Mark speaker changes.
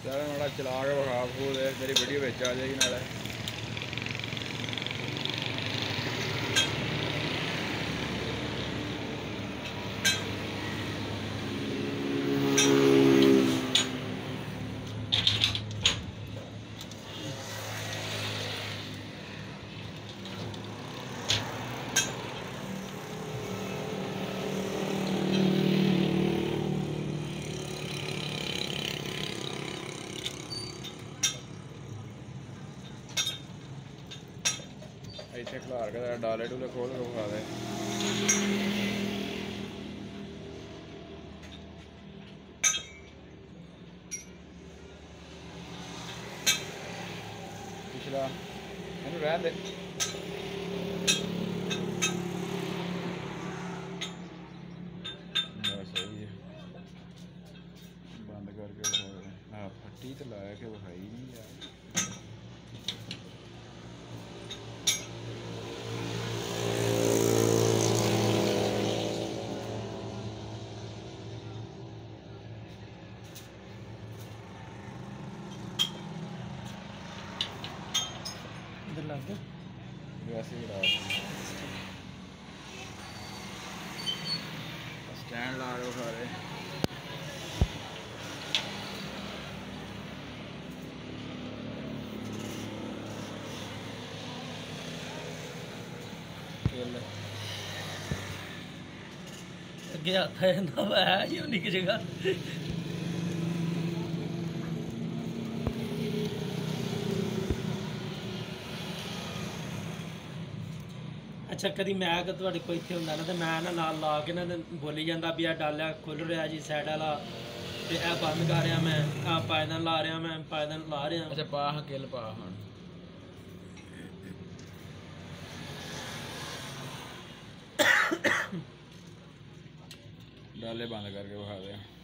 Speaker 1: चल नाला चला के विखा फू दे, तेरी वीडियो बिच आ जाएगी नाले। इतने खिलार के डाले डूले खोल के विखा दे। पिछला इन्हू रहन दे। बस सही है, बंद करके हाँ फट्टी तो लाया के विखाई नहीं यार।
Speaker 2: इधर ला दे
Speaker 1: वैसे ही ला स्टैंड ला रहे हो सारे।
Speaker 2: अगे आता है ना है ही उन्हीं की जगह। अच्छा कभी मैं अगर तुहाडे कोल इत्थे हुंदा ना तो मैं ना नाल ला के ना बोली जांदा भी आ डालिया खुल रहा जी साइड वाला ते ए बंद कर रहा मैं, आ पायदान ला रहा मैं, पायदान ला रहा।
Speaker 1: अच्छा पा हाँ किल पा हाँ डाले बंद करके विखा दे।